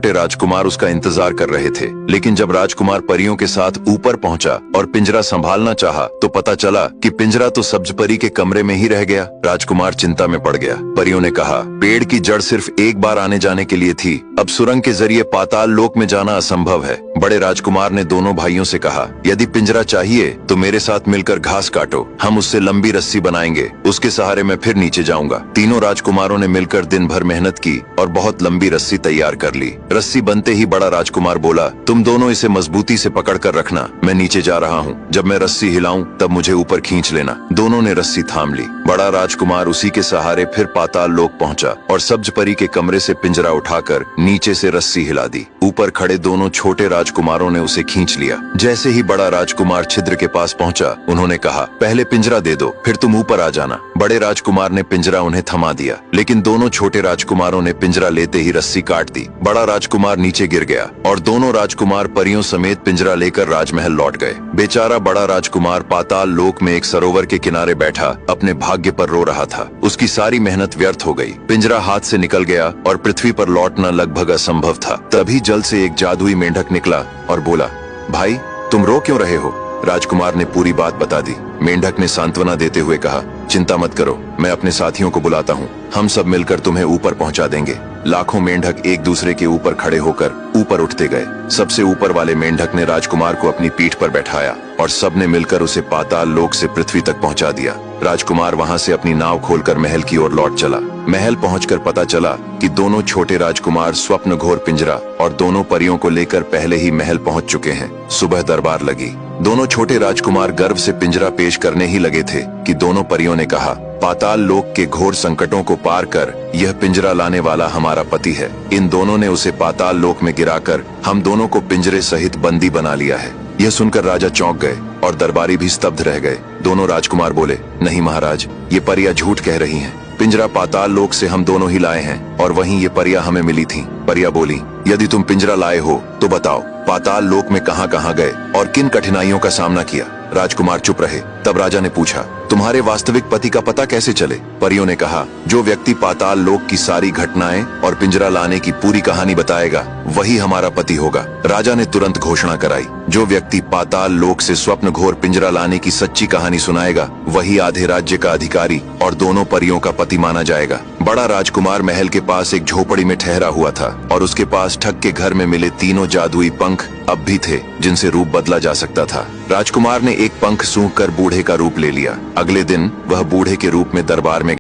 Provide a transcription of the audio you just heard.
राजकुमार उसका इंतजार कर रहे थे, लेकिन जब राजकुमार परियों के साथ ऊपर पहुंचा और पिंजरा संभालना चाहा तो पता चला कि पिंजरा तो सब्ज परी के कमरे में ही रह गया। राजकुमार चिंता में पड़ गया। परियों ने कहा, पेड़ की जड़ सिर्फ एक बार आने जाने के लिए थी, अब सुरंग के जरिए पाताल लोक में जाना असंभव है। बड़े राजकुमार ने दोनों भाइयों से कहा, यदि पिंजरा चाहिए तो मेरे साथ मिलकर घास काटो, हम उससे लंबी रस्सी बनाएंगे, उसके सहारे मैं फिर नीचे जाऊंगा। तीनों राजकुमारों ने मिलकर दिन भर मेहनत की और बहुत लंबी रस्सी तैयार कर ली। रस्सी बनते ही बड़ा राजकुमार बोला, तुम दोनों इसे मजबूती से पकड़ कर रखना, मैं नीचे जा रहा हूँ, जब मैं रस्सी हिलाऊं तब मुझे ऊपर खींच लेना। दोनों ने रस्सी थाम ली। बड़ा राजकुमार उसी के सहारे फिर पाताल लोक पहुंचा और सब्ज परी के कमरे से पिंजरा उठाकर नीचे से रस्सी हिला दी। ऊपर खड़े दोनों छोटे राजकुमारों ने उसे खींच लिया। जैसे ही बड़ा राजकुमार छिद्र के पास पहुंचा, उन्होंने कहा, पहले पिंजरा दे दो, फिर तुम ऊपर आ जाना। बड़े राजकुमार ने पिंजरा उन्हें थमा दिया, लेकिन दोनों छोटे राजकुमारों ने पिंजरा लेते ही रस्सी काट दी। बड़ा राजकुमार नीचे गिर गया और दोनों राजकुमार परियों समेत पिंजरा लेकर राजमहल लौट गए। बेचारा बड़ा राजकुमार पाताल लोक में एक सरोवर के किनारे बैठा अपने भाग्य पर रो रहा था। उसकी सारी मेहनत व्यर्थ हो गई। पिंजरा हाथ से निकल गया और पृथ्वी पर लौटना लगभग असंभव था। तभी जल से एक जादुई मेंढक निकला और बोला, भाई तुम रो क्यों रहे हो? राजकुमार ने पूरी बात बता दी। मेंढक ने सांत्वना देते हुए कहा, चिंता मत करो, मैं अपने साथियों को बुलाता हूँ, हम सब मिलकर तुम्हें ऊपर पहुँचा देंगे। लाखों मेंढक एक दूसरे के ऊपर खड़े होकर ऊपर उठते गए। सबसे ऊपर वाले मेंढक ने राजकुमार को अपनी पीठ पर बैठाया और सबने मिलकर उसे पाताल लोक से पृथ्वी तक पहुंचा दिया। राजकुमार वहां से अपनी नाव खोलकर महल की ओर लौट चला। महल पहुंचकर पता चला कि दोनों छोटे राजकुमार स्वप्न घोर पिंजरा और दोनों परियों को लेकर पहले ही महल पहुंच चुके हैं। सुबह दरबार लगी। दोनों छोटे राजकुमार गर्व से पिंजरा पेश करने ही लगे थे कि दोनों परियों ने कहा, पाताल लोक के घोर संकटों को पार कर यह पिंजरा लाने वाला हमारा पति है। इन दोनों ने उसे पाताल लोक में गिराकर हम दोनों को पिंजरे सहित बंदी बना लिया है। यह सुनकर राजा चौंक गए और दरबारी भी स्तब्ध रह गए। दोनों राजकुमार बोले, नहीं महाराज, ये परियां झूठ कह रही हैं। पिंजरा पाताल लोक से हम दोनों ही लाए हैं और वहीं ये परियां हमें मिली थीं। परियां बोली, यदि तुम पिंजरा लाए हो तो बताओ पाताल लोक में कहां कहां गए और किन कठिनाइयों का सामना किया। राजकुमार चुप रहे। तब राजा ने पूछा, तुम्हारे वास्तविक पति का पता कैसे चले? परियों ने कहा, जो व्यक्ति पाताल लोक की सारी घटनाएं और पिंजरा लाने की पूरी कहानी बताएगा वही हमारा पति होगा। राजा ने तुरंत घोषणा कराई, जो व्यक्ति पाताल लोक से स्वप्न घोर पिंजरा लाने की सच्ची कहानी सुनाएगा वही आधे राज्य का अधिकारी और दोनों परियों का पति माना जाएगा। बड़ा राजकुमार महल के पास एक झोपड़ी में ठहरा हुआ था और उसके पास ठग के घर में मिले तीनों जादुई पंख अब भी थे जिनसे रूप बदला जा सकता था। राजकुमार ने एक पंख सूंघकर बूढ़े का रूप ले लिया। अगले दिन वह बूढ़े के रूप में दरबार में